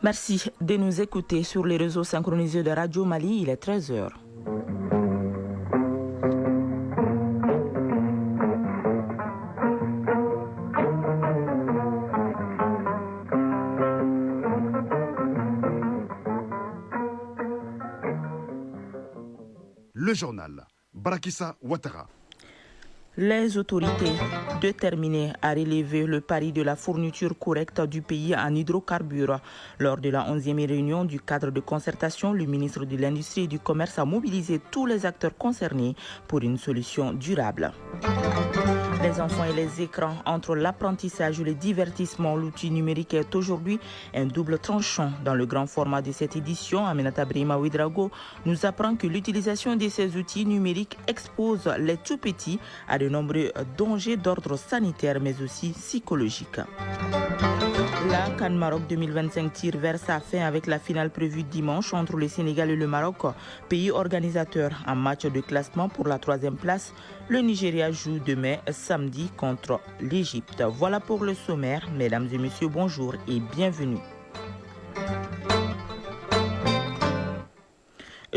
Merci de nous écouter sur les réseaux synchronisés de Radio Mali. Il est 13h. Le journal Barakissa Ouattara. Les autorités déterminées à relever le pari de la fourniture correcte du pays en hydrocarbures. Lors de la 11e réunion du cadre de concertation, le ministre de l'Industrie et du Commerce a mobilisé tous les acteurs concernés pour une solution durable. Les enfants et les écrans, entre l'apprentissage et le divertissement, l'outil numérique est aujourd'hui un double tranchant. Dans le grand format de cette édition, Aminata Brima Ouedraogo nous apprend que l'utilisation de ces outils numériques expose les tout-petits à de nombreux dangers d'ordre sanitaire mais aussi psychologique. La CAN Maroc 2025 tire vers sa fin avec la finale prévue dimanche entre le Sénégal et le Maroc, pays organisateur. En match de classement pour la 3e place, le Nigeria joue demain samedi contre l'Égypte. Voilà pour le sommaire. Mesdames et messieurs, bonjour et bienvenue.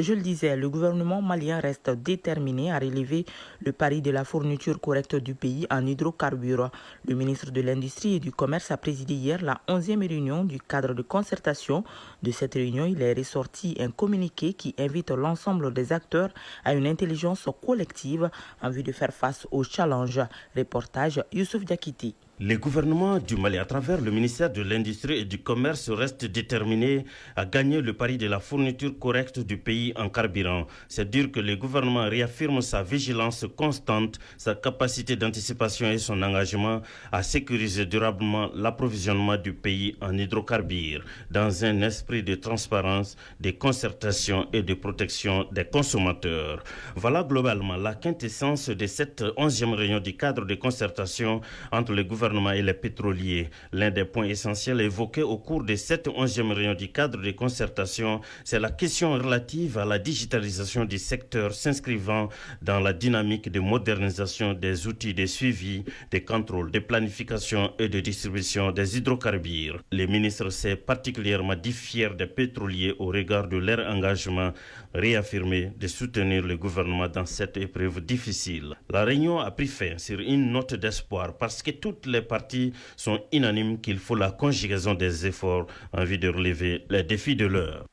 Je le disais, le gouvernement malien reste déterminé à relever le pari de la fourniture correcte du pays en hydrocarbures. Le ministre de l'Industrie et du Commerce a présidé hier la 11e réunion du cadre de concertation. De cette réunion, il est ressorti un communiqué qui invite l'ensemble des acteurs à une intelligence collective en vue de faire face aux challenges. Reportage Youssouf Diakité. Le gouvernement du Mali, à travers le ministère de l'Industrie et du Commerce, reste déterminé à gagner le pari de la fourniture correcte du pays en carburant. C'est dire que le gouvernement réaffirme sa vigilance constante, sa capacité d'anticipation et son engagement à sécuriser durablement l'approvisionnement du pays en hydrocarbures, dans un esprit de transparence, de concertation et de protection des consommateurs. Voilà globalement la quintessence de cette 11e réunion du cadre de concertation entre le gouvernement et les pétroliers. L'un des points essentiels évoqués au cours de cette 11e réunion du cadre de concertation, c'est la question relative à la digitalisation du secteur s'inscrivant dans la dynamique de modernisation des outils de suivi, de contrôle, de planification et de distribution des hydrocarbures. Le ministre s'est particulièrement dit fier des pétroliers au regard de leur engagement réaffirmé de soutenir le gouvernement dans cette épreuve difficile. La réunion a pris fin sur une note d'espoir parce que toutes les parties sont unanimes qu'il faut la conjugaison des efforts en vue de relever les défis de l'heure.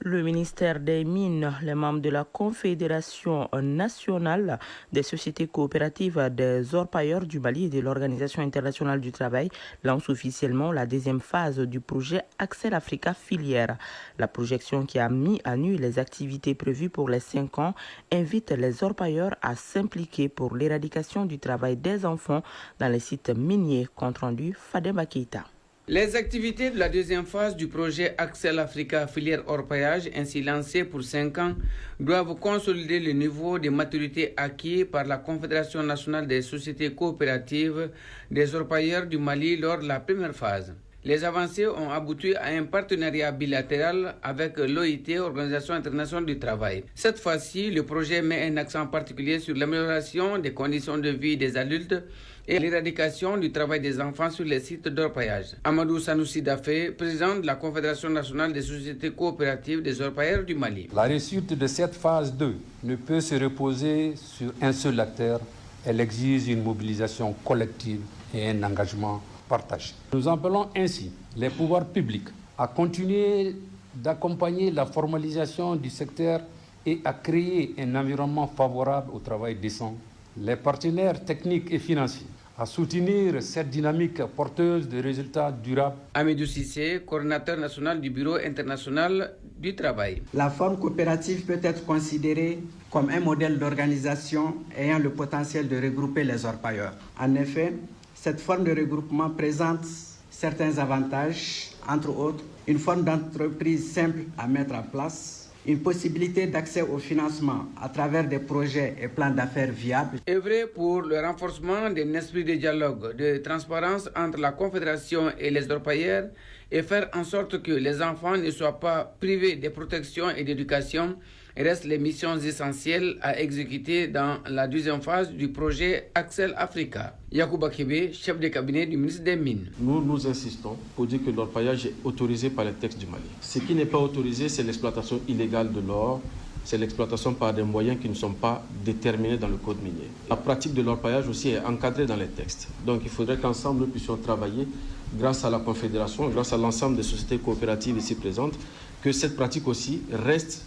Le ministère des Mines, les membres de la Confédération nationale des sociétés coopératives des orpailleurs du Mali et de l'Organisation internationale du travail lancent officiellement la 2e phase du projet Axel Africa Filière. La projection qui a mis à nu les activités prévues pour les 5 ans invite les orpailleurs à s'impliquer pour l'éradication du travail des enfants dans les sites miniers. Compte rendu Fadem Keita. Les activités de la 2e phase du projet Axel Africa Filière Orpaillage, ainsi lancé pour 5 ans, doivent consolider le niveau de maturité acquis par la Confédération nationale des sociétés coopératives des orpailleurs du Mali lors de la première phase. Les avancées ont abouti à un partenariat bilatéral avec l'OIT, Organisation internationale du travail. Cette fois-ci, le projet met un accent particulier sur l'amélioration des conditions de vie des adultes et l'éradication du travail des enfants sur les sites d'orpaillage. Amadou Sanoussi Dafé, président de la Confédération nationale des sociétés coopératives des orpailleurs du Mali. La réussite de cette phase 2 ne peut se reposer sur un seul acteur. Elle exige une mobilisation collective et un engagement partagé. Nous appelons ainsi les pouvoirs publics à continuer d'accompagner la formalisation du secteur et à créer un environnement favorable au travail décent. Les partenaires techniques et financiers à soutenir cette dynamique porteuse de résultats durables. Amidou Sissé, coordinateur national du Bureau international du travail. La forme coopérative peut être considérée comme un modèle d'organisation ayant le potentiel de regrouper les orpailleurs. En effet, cette forme de regroupement présente certains avantages, entre autres, une forme d'entreprise simple à mettre en place, une possibilité d'accès au financement à travers des projets et plans d'affaires viables. Œuvrer pour le renforcement d'un esprit de dialogue, de transparence entre la Confédération et les orpailleurs et faire en sorte que les enfants ne soient pas privés de protection et d'éducation restent les missions essentielles à exécuter dans la deuxième phase du projet Axel Africa. Yacouba Kébé, chef de cabinet du ministre des Mines. Nous insistons pour dire que l'orpaillage est autorisé par les textes du Mali. Ce qui n'est pas autorisé, c'est l'exploitation illégale de l'or, c'est l'exploitation par des moyens qui ne sont pas déterminés dans le code minier. La pratique de l'orpaillage aussi est encadrée dans les textes. Donc il faudrait qu'ensemble nous puissions travailler grâce à la Confédération, grâce à l'ensemble des sociétés coopératives ici présentes, que cette pratique aussi reste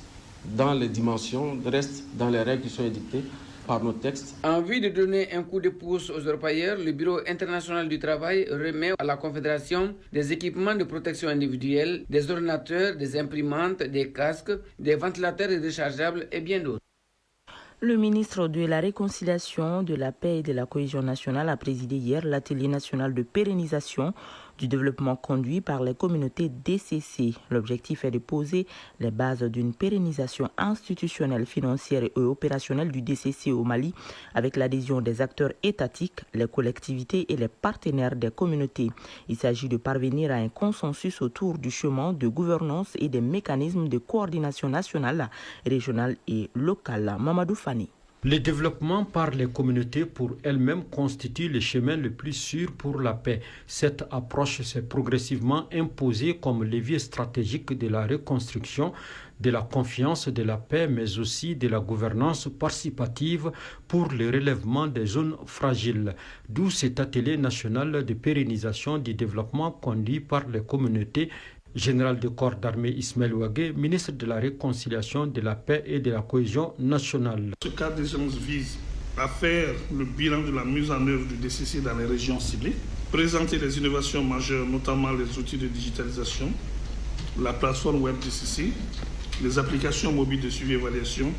dans les dimensions, reste dans les règles qui sont édictées par nos textes. En vue de donner un coup de pouce aux orpailleurs, le Bureau international du travail remet à la Confédération des équipements de protection individuelle, des ordinateurs, des imprimantes, des casques, des ventilateurs rechargeables et bien d'autres. Le ministre de la Réconciliation, de la Paix et de la Cohésion nationale a présidé hier l'atelier national de pérennisation du développement conduit par les communautés DCC. L'objectif est de poser les bases d'une pérennisation institutionnelle, financière et opérationnelle du DCC au Mali avec l'adhésion des acteurs étatiques, les collectivités et les partenaires des communautés. Il s'agit de parvenir à un consensus autour du chemin de gouvernance et des mécanismes de coordination nationale, régionale et locale. Mamadou Fani. Le développement par les communautés pour elles-mêmes constitue le chemin le plus sûr pour la paix. Cette approche s'est progressivement imposée comme levier stratégique de la reconstruction, de la confiance, de la paix, mais aussi de la gouvernance participative pour le relèvement des zones fragiles. D'où cet atelier national de pérennisation du développement conduit par les communautés. Général de corps d'armée Ismaël Ouagé, ministre de la Réconciliation, de la Paix et de la Cohésion nationale. Ce cadre d'échange vise à faire le bilan de la mise en œuvre du DCC dans les régions ciblées, présenter les innovations majeures, notamment les outils de digitalisation, la plateforme web DCC, les applications mobiles de suivi et évaluation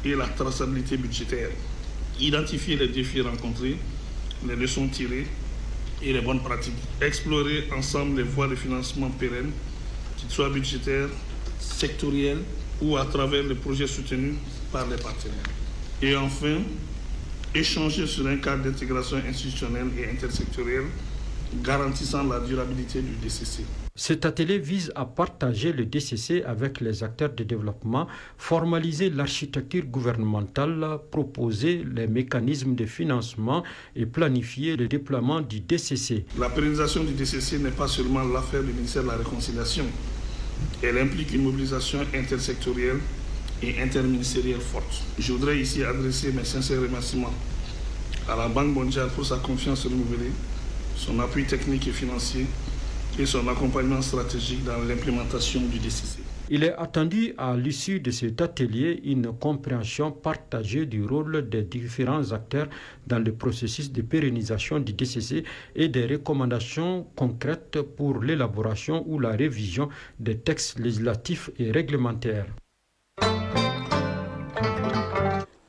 et la traçabilité budgétaire, identifier les défis rencontrés, les leçons tirées et les bonnes pratiques. Explorer ensemble les voies de financement pérennes, qu'ils soient budgétaires, sectoriels ou à travers les projets soutenus par les partenaires. Et enfin, échanger sur un cadre d'intégration institutionnelle et intersectorielle garantissant la durabilité du DCC. Cet atelier vise à partager le DCC avec les acteurs de développement, formaliser l'architecture gouvernementale, proposer les mécanismes de financement et planifier le déploiement du DCC. La pérennisation du DCC n'est pas seulement l'affaire du ministère de la Réconciliation. Elle implique une mobilisation intersectorielle et interministérielle forte. Je voudrais ici adresser mes sincères remerciements à la Banque mondiale pour sa confiance renouvelée, son appui technique et financier et son accompagnement stratégique dans l'implémentation du DCC. Il est attendu à l'issue de cet atelier une compréhension partagée du rôle des différents acteurs dans le processus de pérennisation du DCC et des recommandations concrètes pour l'élaboration ou la révision des textes législatifs et réglementaires.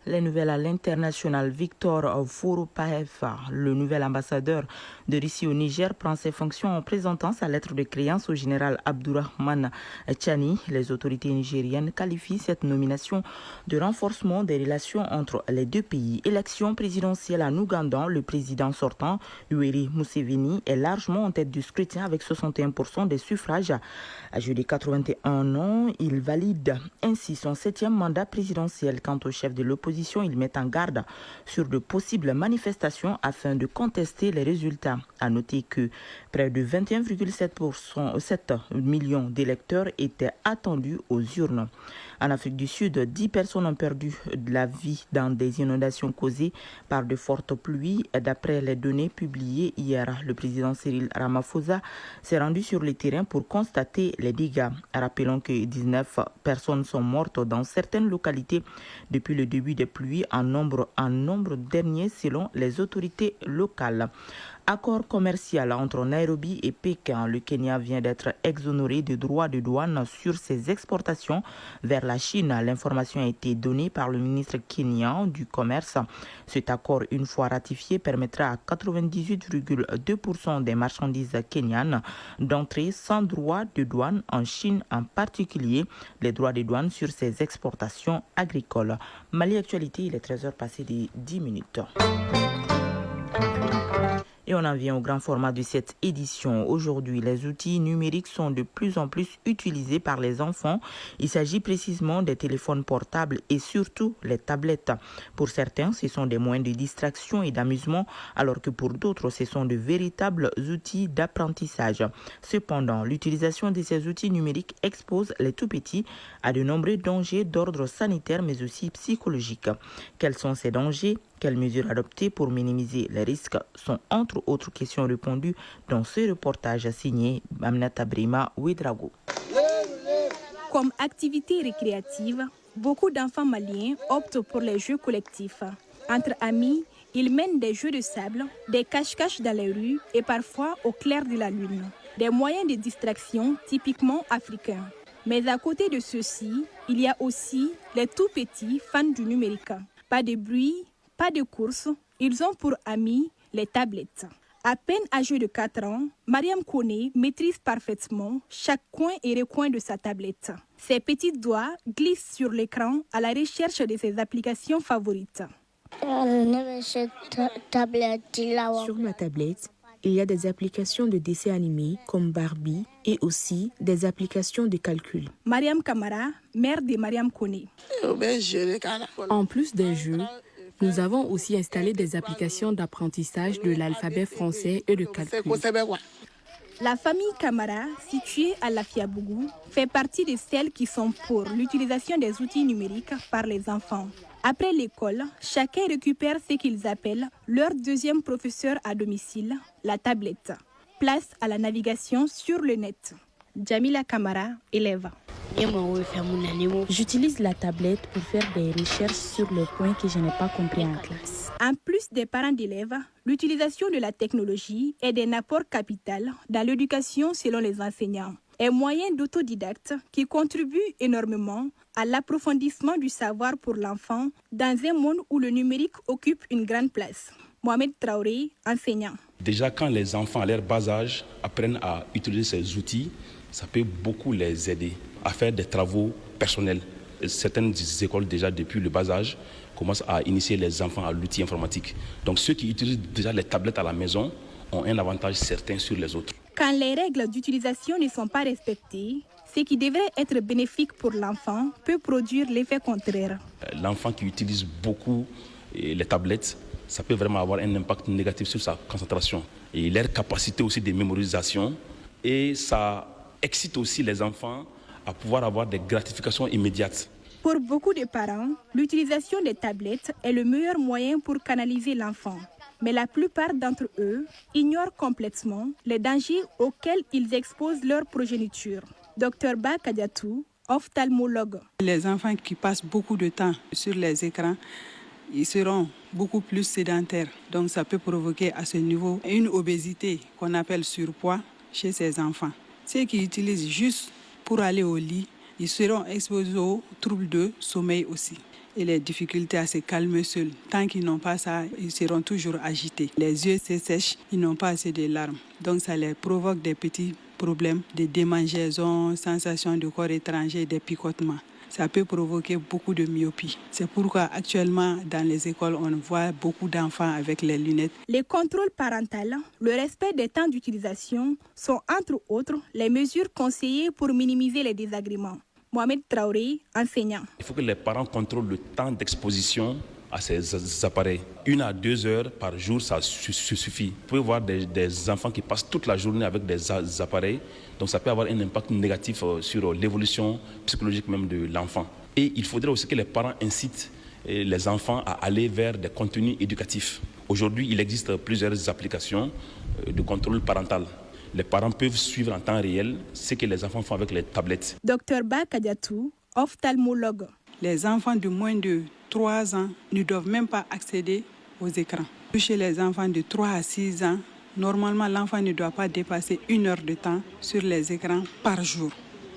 Les nouvelles à l'international. Victor Voropaev, le nouvel ambassadeur de Russie au Niger, prend ses fonctions en présentant sa lettre de créance au général Abdourahmane Tchani. Les autorités nigériennes qualifient cette nomination de renforcement des relations entre les deux pays. Élection présidentielle en Ouganda, le président sortant, Yoweri Museveni, est largement en tête du scrutin avec 61% des suffrages. Âgé de 81 ans, il valide ainsi son 7e mandat présidentiel. Quant au chef de l'opposition, il met en garde sur de possibles manifestations afin de contester les résultats. À noter que près de 21,7 millions d'électeurs étaient attendus aux urnes. En Afrique du Sud, 10 personnes ont perdu la vie dans des inondations causées par de fortes pluies. D'après les données publiées hier, le président Cyril Ramaphosa s'est rendu sur le terrain pour constater les dégâts. Rappelons que 19 personnes sont mortes dans certaines localités depuis le début des pluies en nombre dernier selon les autorités locales. Accord commercial entre Nairobi et Pékin. Le Kenya vient d'être exonéré de droits de douane sur ses exportations vers la Chine. L'information a été donnée par le ministre kenyan du Commerce. Cet accord, une fois ratifié, permettra à 98,2% des marchandises kenyanes d'entrer sans droit de douane en Chine, en particulier les droits de douane sur ses exportations agricoles. Mali Actualité, il est 13h passé de 10 minutes. Et on en vient au grand format de cette édition. Aujourd'hui, les outils numériques sont de plus en plus utilisés par les enfants. Il s'agit précisément des téléphones portables et surtout les tablettes. Pour certains, ce sont des moyens de distraction et d'amusement, alors que pour d'autres, ce sont de véritables outils d'apprentissage. Cependant, l'utilisation de ces outils numériques expose les tout-petits à de nombreux dangers d'ordre sanitaire mais aussi psychologique. Quels sont ces dangers? Quelles mesures adopter pour minimiser les risques sont entre autres questions répondues dans ce reportage signé Aminata Brima Ouedraogo. Comme activité récréative, beaucoup d'enfants maliens optent pour les jeux collectifs. Entre amis, ils mènent des jeux de sable, des cache-cache dans les rues et parfois au clair de la lune. Des moyens de distraction typiquement africains. Mais à côté de ceux-ci, il y a aussi les tout petits fans du numérique. Pas de bruit, pas de course, ils ont pour amis les tablettes. À peine âgée de 4 ans, Mariam Kone maîtrise parfaitement chaque coin et recoin de sa tablette. Ses petits doigts glissent sur l'écran à la recherche de ses applications favorites. Sur ma tablette, il y a des applications de dessins animés comme Barbie et aussi des applications de calcul. Mariam Kamara, mère de Mariam Kone. En plus des jeux, nous avons aussi installé des applications d'apprentissage de l'alphabet français et de calcul. La famille Kamara, située à Lafiabougou, fait partie de celles qui sont pour l'utilisation des outils numériques par les enfants. Après l'école, chacun récupère ce qu'ils appellent leur deuxième professeur à domicile, la tablette. Place à la navigation sur le net. Jamila Kamara, élève. J'utilise la tablette pour faire des recherches sur les points que je n'ai pas compris en classe. En plus des parents d'élèves, l'utilisation de la technologie est d'un apport capital dans l'éducation selon les enseignants. Un moyen d'autodidacte qui contribue énormément à l'approfondissement du savoir pour l'enfant dans un monde où le numérique occupe une grande place. Mohamed Traoré, enseignant. Déjà, quand les enfants à leur bas âge apprennent à utiliser ces outils, ça peut beaucoup les aider à faire des travaux personnels. Certaines écoles, déjà depuis le bas âge, commencent à initier les enfants à l'outil informatique. Donc ceux qui utilisent déjà les tablettes à la maison ont un avantage certain sur les autres. Quand les règles d'utilisation ne sont pas respectées, ce qui devrait être bénéfique pour l'enfant peut produire l'effet contraire. L'enfant qui utilise beaucoup les tablettes, ça peut vraiment avoir un impact négatif sur sa concentration et leur capacité aussi de mémorisation. Et ça excite aussi les enfants à pouvoir avoir des gratifications immédiates. Pour beaucoup de parents, l'utilisation des tablettes est le meilleur moyen pour canaliser l'enfant. Mais la plupart d'entre eux ignorent complètement les dangers auxquels ils exposent leur progéniture. Dr Ba Kadiatou, ophtalmologue. Les enfants qui passent beaucoup de temps sur les écrans, ils seront beaucoup plus sédentaires. Donc ça peut provoquer à ce niveau une obésité qu'on appelle surpoids chez ces enfants. Ceux qui utilisent juste pour aller au lit, ils seront exposés aux troubles de sommeil aussi. Et les difficultés à se calmer seuls. Tant qu'ils n'ont pas ça, ils seront toujours agités. Les yeux se sèchent, ils n'ont pas assez de larmes. Donc ça leur provoque des petits problèmes de démangeaison, sensation de corps étranger, des picotements. Ça peut provoquer beaucoup de myopie. C'est pourquoi actuellement dans les écoles, on voit beaucoup d'enfants avec les lunettes. Les contrôles parentaux, le respect des temps d'utilisation sont entre autres les mesures conseillées pour minimiser les désagréments. Mohamed Traoré, enseignant. Il faut que les parents contrôlent le temps d'exposition à ces appareils. 1 à 2 heures par jour, ça suffit. Vous pouvez voir des enfants qui passent toute la journée avec des appareils. Donc ça peut avoir un impact négatif sur l'évolution psychologique même de l'enfant. Et il faudrait aussi que les parents incitent les enfants à aller vers des contenus éducatifs. Aujourd'hui, il existe plusieurs applications de contrôle parental. Les parents peuvent suivre en temps réel ce que les enfants font avec les tablettes. Dr Ba Kadiatou, ophtalmologue. Les enfants de moins de 3 ans ne doivent même pas accéder aux écrans. Chez les enfants de 3 à 6 ans, normalement l'enfant ne doit pas dépasser 1 heure de temps sur les écrans par jour.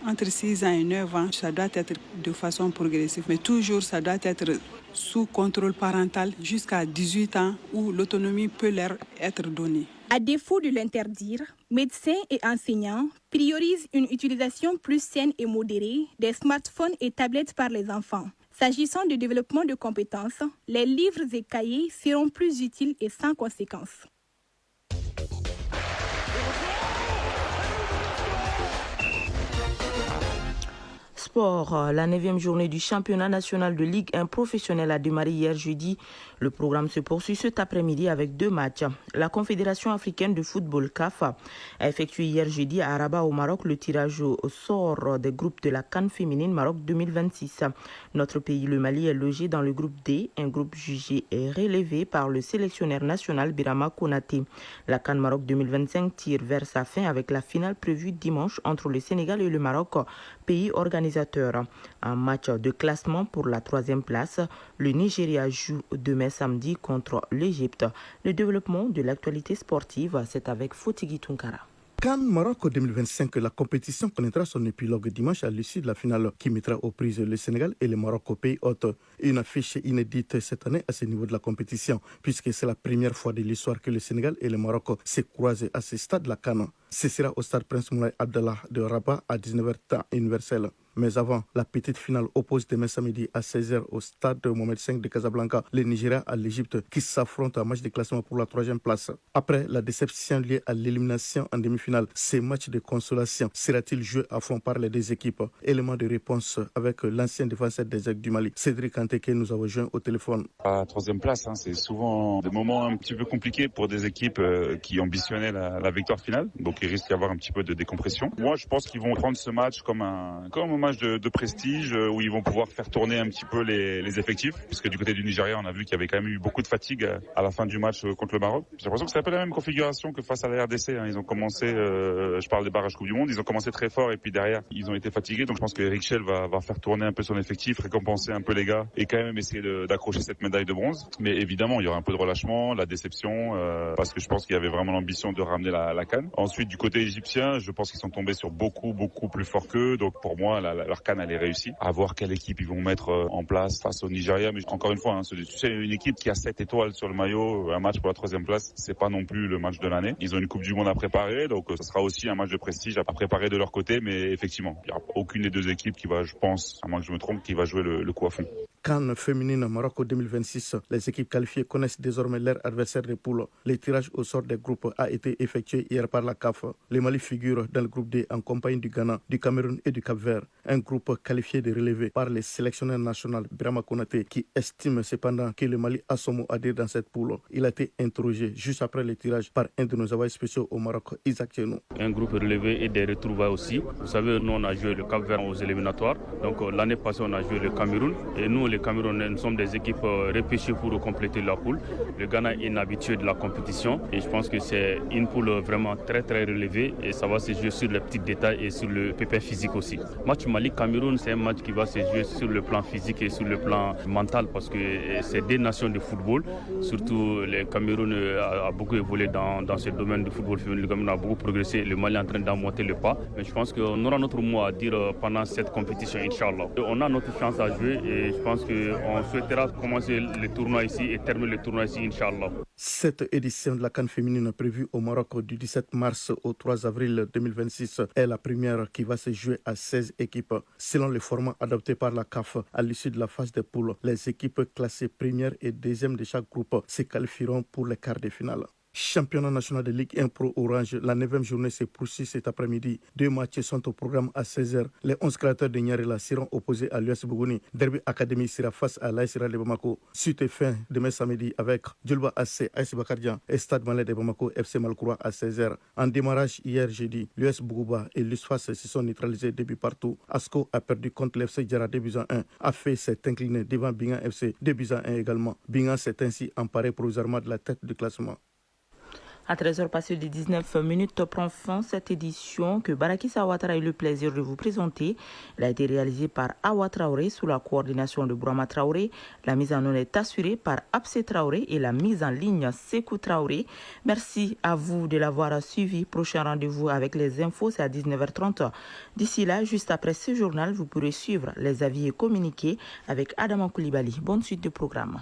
Entre 6 ans et 9 ans, ça doit être de façon progressive, mais toujours ça doit être sous contrôle parental jusqu'à 18 ans où l'autonomie peut leur être donnée. À défaut de l'interdire, médecins et enseignants priorisent une utilisation plus saine et modérée des smartphones et tablettes par les enfants. S'agissant du développement de compétences, les livres et cahiers seront plus utiles et sans conséquences. sport, la 9e journée du championnat national de Ligue 1 professionnelle a démarré hier jeudi. Le programme se poursuit cet après-midi avec 2 matchs. La Confédération africaine de football CAF a effectué hier jeudi à Rabat au Maroc le tirage au sort des groupes de la CAN féminine Maroc 2026. Notre pays, le Mali, est logé dans le groupe D, un groupe jugé et relevé par le sélectionneur national Birama Konaté. La CAN Maroc 2025 tire vers sa fin avec la finale prévue dimanche entre le Sénégal et le Maroc, pays organisateur. Un match de classement pour la 3e place. Le Nigeria joue demain samedi contre l'Égypte. Le développement de l'actualité sportive, c'est avec Fotigui Tunkara. CAN Maroc 2025, la compétition connaîtra son épilogue dimanche à l'issue de la finale qui mettra aux prises le Sénégal et le Maroc au pays hôte. Une affiche inédite cette année à ce niveau de la compétition, puisque c'est la première fois de l'histoire que le Sénégal et le Maroc se croisent à ce stade de la CAN. Ce sera au stade Prince Moulay Abdallah de Rabat à 19h temps universel. Mais avant, la petite finale oppose demain samedi à 16h au stade Mohamed V de Casablanca, le Nigeria à l'Égypte qui s'affrontent en match de classement pour la 3e place. Après la déception liée à l'élimination en demi-finale, ces matchs de consolation sera-t-il joué à fond par les 2 équipes? Élément de réponse avec l'ancien défenseur des Aigles du Mali, Cédric Kanté, que nous avons joint au téléphone. À la 3e place, c'est souvent des moments un petit peu compliqués pour des équipes qui ambitionnaient la victoire finale. Donc il risque d'y avoir un petit peu de décompression. Moi, je pense qu'ils vont prendre ce match comme un match de prestige où ils vont pouvoir faire tourner un petit peu les effectifs, puisque du côté du Nigeria, on a vu qu'il y avait quand même eu beaucoup de fatigue à la fin du match contre le Maroc. J'ai l'impression que c'est un peu la même configuration que face à la RDC. Ils ont commencé, je parle des barrages Coupe du Monde, ils ont commencé très fort et puis derrière, ils ont été fatigués. Donc je pense que Eric Schell va faire tourner un peu son effectif, récompenser un peu les gars et quand même essayer d'accrocher cette médaille de bronze. Mais évidemment, il y aura un peu de relâchement, la déception, parce que je pense qu'il y avait vraiment l'ambition de ramener la CAN. Ensuite, du côté égyptien, je pense qu'ils sont tombés sur beaucoup plus fort qu'eux. Donc pour moi, leur CAN elle est réussie. À voir quelle équipe ils vont mettre en place face au Nigeria. Mais encore une fois, tu sais, une équipe qui a 7 étoiles sur le maillot, un match pour la 3e place, c'est pas non plus le match de l'année. Ils ont une Coupe du Monde à préparer, donc ça sera aussi un match de prestige à préparer de leur côté. Mais effectivement, il n'y aura aucune des 2 équipes qui va, je pense, à moins que je me trompe, qui va jouer le coup à fond. CAN féminine Maroc 2026. Les équipes qualifiées connaissent désormais leur adversaire de poule. Le tirage au sort des groupes a été effectué hier par la CAF. Le Mali figure dans le groupe D en compagnie du Ghana, du Cameroun et du Cap-Vert. Un groupe qualifié de relevé par le sélectionneur national Birama Konaté qui estime cependant que le Mali a son mot à dire dans cette poule. Il a été interrogé juste après le tirage par un de nos envoyés spéciaux au Maroc, Isaac Chenou. Un groupe relevé et des retrouvailles aussi. Vous savez, nous on a joué le Cap-Vert aux éliminatoires. Donc l'année passée on a joué le Cameroun et nous les Camerounais, nous sommes des équipes repêchées pour compléter la poule. Le Ghana est inhabitué de la compétition et je pense que c'est une poule vraiment très relevée et ça va se jouer sur les petits détails et sur le pépin physique aussi. Match Mali-Cameroun, c'est un match qui va se jouer sur le plan physique et sur le plan mental parce que c'est 2 nations de football. Surtout le Cameroun a beaucoup évolué dans ce domaine du football féminin. Le Cameroun a beaucoup progressé. Le Mali est en train d'en monter le pas. Mais je pense qu'on aura notre mot à dire pendant cette compétition, Inch'Allah. On a notre chance à jouer et je pense qu'on souhaitera commencer le tournoi ici et terminer le tournoi ici, Inch'Allah. Cette édition de la CAN féminine prévue au Maroc du 17 mars au 3 avril 2026 est la première qui va se jouer à 16 équipes. Selon le format adopté par la CAF, à l'issue de la phase de poule, les équipes classées première et deuxième de chaque groupe se qualifieront pour les quarts de finale. Championnat national de Ligue 1 Pro Orange, la 9e journée se poursuit cet après-midi. 2 matchs sont au programme à 16h. Les 11 créateurs de Niarela seront opposés à l'US Bougouni. Derby Academy sera face à l'AS de Bamako. Suite et fin demain samedi avec Djulba AC, AS Bakardian et Stade Malais de Bamako, FC Malkoura à 16h. En démarrage hier jeudi, l'US Bougouba et l'USFAS se sont neutralisés début partout. Asco a perdu contre l'FC Djara 2-1. Afé s'est incliné devant Bingan FC 2-1 également. Bingan s'est ainsi emparé provisoirement de la tête du classement. À 13h passées de 19 minutes prend fin cette édition que Barakissa Ouattara a eu le plaisir de vous présenter. Elle a été réalisée par Awa Traoré sous la coordination de Bourama Traoré. La mise en œuvre est assurée par Abse Traoré et la mise en ligne Sekou Traoré. Merci à vous de l'avoir suivi. Prochain rendez-vous avec les infos, c'est à 19h30. D'ici là, juste après ce journal, vous pourrez suivre les avis et communiquer avec Adama Koulibaly. Bonne suite de programme.